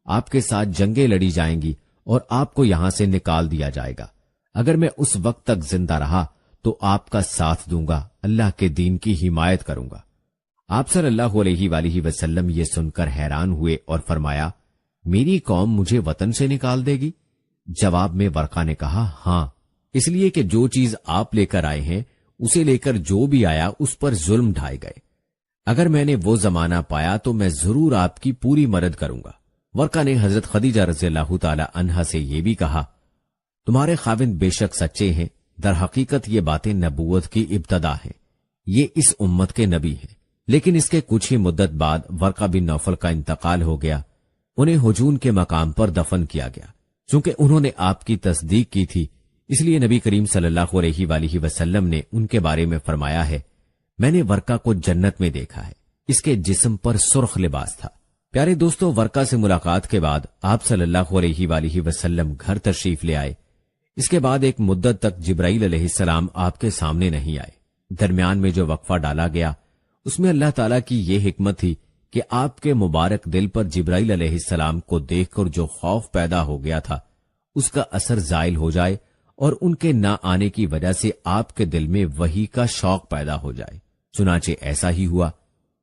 Speaker 1: آپ کے ساتھ جنگیں لڑی جائیں گی اور آپ کو یہاں سے نکال دیا جائے گا۔ اگر میں اس وقت تک زندہ رہا تو آپ کا ساتھ دوں گا، اللہ کے دین کی حمایت کروں گا۔ آپ صلی اللہ علیہ وآلہ وسلم یہ سن کر حیران ہوئے اور فرمایا، میری قوم مجھے وطن سے نکال دے گی؟ جواب میں ورقہ نے کہا، ہاں، اس لیے کہ جو چیز آپ لے کر آئے ہیں اسے لے کر جو بھی آیا اس پر ظلم ڈھائے گئے۔ اگر میں نے وہ زمانہ پایا تو میں ضرور آپ کی پوری مدد کروں گا۔ ورقہ نے حضرت خدیجہ رضی اللہ تعالی عنہا سے یہ بھی کہا، تمہارے خاوند بے شک سچے ہیں، در حقیقت یہ باتیں نبوت کی ابتدا ہیں، یہ اس امت کے نبی ہیں۔ لیکن اس کے کچھ ہی مدت بعد ورقہ بن نوفل کا انتقال ہو گیا، انہیں ہجون کے مقام پر دفن کیا گیا۔ چونکہ انہوں نے آپ کی تصدیق کی تھی، اس لیے نبی کریم صلی اللہ علیہ وآلہ وسلم نے ان کے بارے میں فرمایا ہے، میں نے ورقہ کو جنت میں دیکھا ہے، اس کے جسم پر سرخ لباس تھا۔ پیارے دوستو، ورقہ سے ملاقات کے بعد آپ صلی اللہ علیہ وآلہ وسلم گھر تشریف لے آئے۔ اس کے بعد ایک مدت تک جبرائیل علیہ السلام آپ کے سامنے نہیں آئے۔ درمیان میں جو وقفہ ڈالا گیا اس میں اللہ تعالیٰ کی یہ حکمت تھی کہ آپ کے مبارک دل پر جبرائیل علیہ السلام کو دیکھ کر جو خوف پیدا ہو گیا تھا اس کا اثر زائل ہو جائے اور ان کے نہ آنے کی وجہ سے آپ کے دل میں وحی کا شوق پیدا ہو جائے۔ چنانچہ ایسا ہی ہوا۔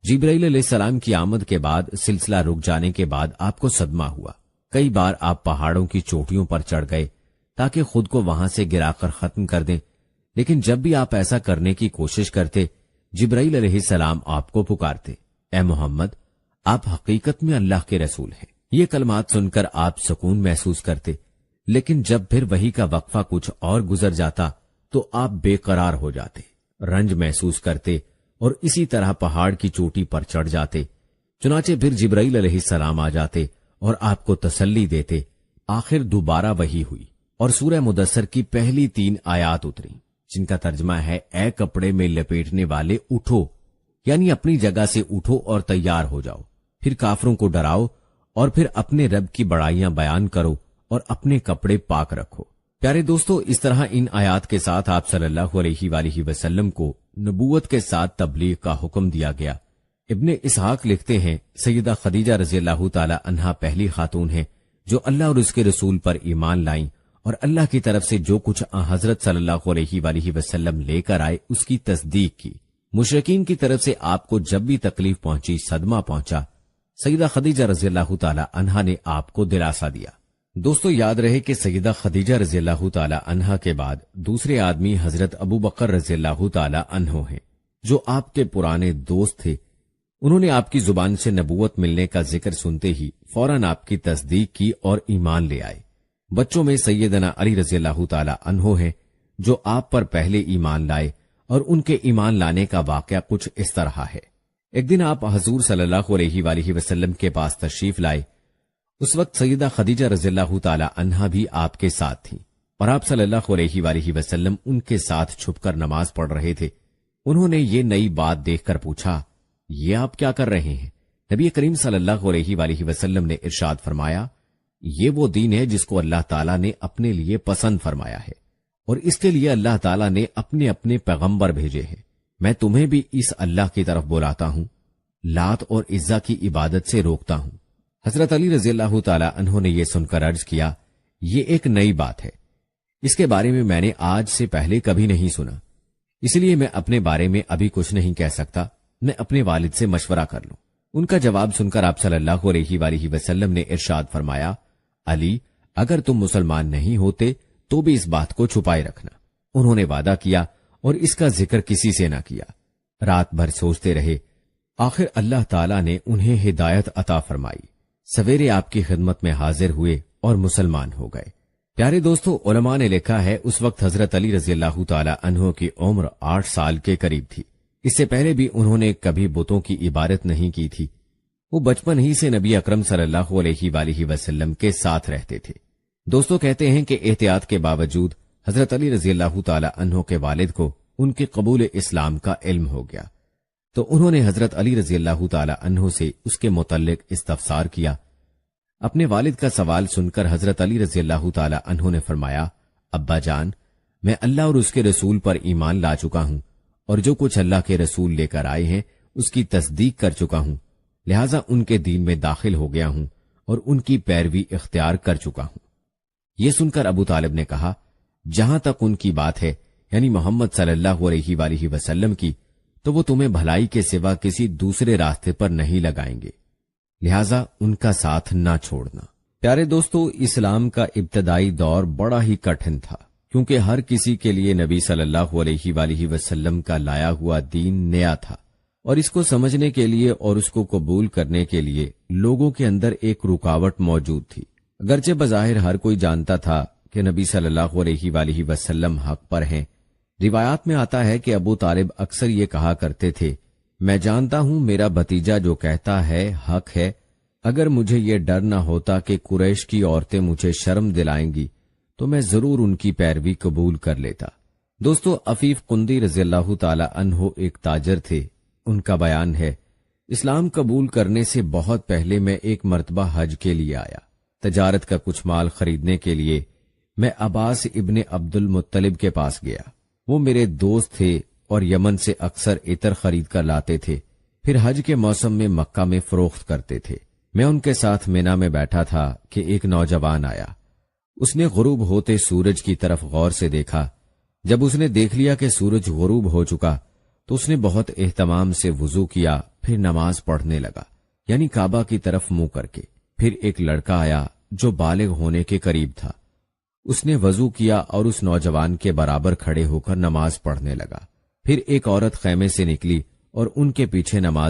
Speaker 1: جبرائیل علیہ السلام کی آمد کے بعد سلسلہ رک جانے کے بعد آپ کو صدمہ ہوا۔ کئی بار آپ پہاڑوں کی چوٹیوں پر چڑھ گئے تاکہ خود کو وہاں سے گرا کر ختم کر دیں، لیکن جب بھی آپ ایسا کرنے کی کوشش کرتے جبرائیل علیہ السلام آپ کو پکارتے، اے محمد، آپ حقیقت میں اللہ کے رسول ہیں۔ یہ کلمات سن کر آپ سکون محسوس کرتے، لیکن جب پھر وحی کا وقفہ کچھ اور گزر جاتا تو آپ بے قرار ہو جاتے، رنج محسوس کرتے اور اسی طرح پہاڑ کی چوٹی پر چڑھ جاتے۔ چنانچہ پھر جبرائیل علیہ السلام آ جاتے اور آپ کو تسلی دیتے۔ آخر دوبارہ وحی ہوئی اور سورہ مدثر کی پہلی 3 آیات اتری، جن کا ترجمہ ہے، اے کپڑے میں لپیٹنے والے اٹھو، یعنی اپنی جگہ سے اٹھو اور تیار ہو جاؤ، پھر کافروں کو ڈراؤ اور پھر اپنے رب کی بڑائیاں بیان کرو اور اپنے کپڑے پاک رکھو۔ پیارے دوستو، اس طرح ان آیات کے ساتھ آپ صلی اللہ علیہ وآلہ وسلم کو نبوت کے ساتھ تبلیغ کا حکم دیا گیا۔ ابن اسحاق لکھتے ہیں، سیدہ خدیجہ رضی اللہ تعالی عنہا پہلی خاتون ہیں جو اللہ اور اس کے رسول پر ایمان لائیں اور اللہ کی طرف سے جو کچھ حضرت صلی اللہ علیہ وآلہ وسلم لے کر آئے اس کی تصدیق کی۔ مشرکین کی طرف سے آپ کو جب بھی تکلیف پہنچی، صدمہ پہنچا، سیدہ خدیجہ رضی اللہ تعالی عنہا نے آپ کو دلاسا دیا۔ دوستو، یاد رہے کہ سیدہ خدیجہ رضی اللہ تعالی عنہا کے بعد دوسرے آدمی حضرت ابو بکر رضی اللہ تعالی عنہ ہیں، جو آپ کے پرانے دوست تھے۔ انہوں نے آپ کی زبان سے نبوت ملنے کا ذکر سنتے ہی فوراً آپ کی تصدیق کی اور ایمان لے آئے۔ بچوں میں سیدنا علی رضی اللہ تعالی عنہ ہیں، جو آپ پر پہلے ایمان لائے، اور ان کے ایمان لانے کا واقعہ کچھ اس طرح ہے۔ ایک دن آپ حضور صلی اللہ علیہ وآلہ وسلم کے پاس تشریف لائے۔ اس وقت سیدہ خدیجہ رضی اللہ تعالی عنہا بھی آپ کے ساتھ تھیں اور آپ صلی اللہ علیہ وآلہ وسلم ان کے ساتھ چھپ کر نماز پڑھ رہے تھے۔ انہوں نے یہ نئی بات دیکھ کر پوچھا، یہ آپ کیا کر رہے ہیں؟ نبی کریم صلی اللہ علیہ وآلہ وسلم نے ارشاد فرمایا، یہ وہ دین ہے جس کو اللہ تعالیٰ نے اپنے لیے پسند فرمایا ہے، اور اس کے لیے اللہ تعالیٰ نے اپنے اپنے پیغمبر بھیجے ہیں۔ میں تمہیں بھی اس اللہ کی طرف بلاتا ہوں، لات اور عزا کی عبادت سے روکتا ہوں۔ حضرت علی رضی اللہ تعالی عنہ نے یہ سن کر عرض کیا، یہ ایک نئی بات ہے، اس کے بارے میں نے آج سے پہلے کبھی نہیں سنا، اس لیے میں اپنے بارے میں ابھی کچھ نہیں کہہ سکتا، میں اپنے والد سے مشورہ کر لوں۔ ان کا جواب سن کر آپ صلی اللہ علیہ وآلہ وسلم نے ارشاد فرمایا، علی، اگر تم مسلمان نہیں ہوتے تو بھی اس بات کو چھپائے رکھنا۔ انہوں نے وعدہ کیا اور اس کا ذکر کسی سے نہ کیا۔ رات بھر سوچتے رہے، آخر اللہ تعالیٰ نے انہیں ہدایت عطا فرمائی۔ سویرے آپ کی خدمت میں حاضر ہوئے اور مسلمان ہو گئے۔ پیارے دوستو، علماء نے لکھا ہے اس وقت حضرت علی رضی اللہ تعالی عنہ کی عمر 8 سال کے قریب تھی۔ اس سے پہلے بھی انہوں نے کبھی بتوں کی عبادت نہیں کی تھی۔ وہ بچپن ہی سے نبی اکرم صلی اللہ علیہ وآلہ وسلم کے ساتھ رہتے تھے۔ دوستو، کہتے ہیں کہ احتیاط کے باوجود حضرت علی رضی اللہ تعالی عنہ کے والد کو ان کے قبول اسلام کا علم ہو گیا، تو انہوں نے حضرت علی رضی اللہ تعالی عنہ سے اس کے متعلق استفسار کیا۔ اپنے والد کا سوال سن کر حضرت علی رضی اللہ تعالی عنہ نے فرمایا، ابا جان، میں اللہ اور اس کے رسول پر ایمان لا چکا ہوں اور جو کچھ اللہ کے رسول لے کر آئے ہیں اس کی تصدیق کر چکا ہوں، لہٰذا ان کے دین میں داخل ہو گیا ہوں اور ان کی پیروی اختیار کر چکا ہوں۔ یہ سن کر ابو طالب نے کہا، جہاں تک ان کی بات ہے، یعنی محمد صلی اللہ علیہ وآلہ وسلم کی، تو وہ تمہیں بھلائی کے سوا کسی دوسرے راستے پر نہیں لگائیں گے، لہٰذا ان کا ساتھ نہ چھوڑنا۔ پیارے دوستو، اسلام کا ابتدائی دور بڑا ہی کٹھن تھا، کیونکہ ہر کسی کے لیے نبی صلی اللہ علیہ وآلہ وسلم کا لایا ہوا دین نیا تھا، اور اس کو سمجھنے کے لیے اور اس کو قبول کرنے کے لیے لوگوں کے اندر ایک رکاوٹ موجود تھی۔ اگرچہ بظاہر ہر کوئی جانتا تھا کہ نبی صلی اللہ علیہ وآلہ وسلم حق پر ہیں۔ روایات میں آتا ہے کہ ابو طالب اکثر یہ کہا کرتے تھے، میں جانتا ہوں میرا بھتیجا جو کہتا ہے حق ہے، اگر مجھے یہ ڈر نہ ہوتا کہ قریش کی عورتیں مجھے شرم دلائیں گی تو میں ضرور ان کی پیروی قبول کر لیتا۔ دوستو، عفیف قندی رضی اللہ تعالی عنہ ایک تاجر تھے۔ ان کا بیان ہے، اسلام قبول کرنے سے بہت پہلے میں ایک مرتبہ حج کے لیے آیا۔ تجارت کا کچھ مال خریدنے کے لیے میں عباس ابن عبد المطلب کے پاس گیا۔ وہ میرے دوست تھے اور یمن سے اکثر عطر خرید کر لاتے تھے، پھر حج کے موسم میں مکہ میں فروخت کرتے تھے۔ میں ان کے ساتھ مینا میں بیٹھا تھا کہ ایک نوجوان آیا۔ اس نے غروب ہوتے سورج کی طرف غور سے دیکھا۔ جب اس نے دیکھ لیا کہ سورج غروب ہو چکا تو اس نے بہت اہتمام سے وضو کیا، پھر نماز پڑھنے لگا، یعنی کعبہ کی طرف منہ کر کے۔ پھر ایک لڑکا آیا جو بالغ ہونے کے قریب تھا۔ اس نے وضو کیا اور اس نوجوان کے برابر کھڑے ہو کر نماز پڑھنے لگا۔ پھر ایک عورت خیمے سے نکلی اور ان کے پیچھے نماز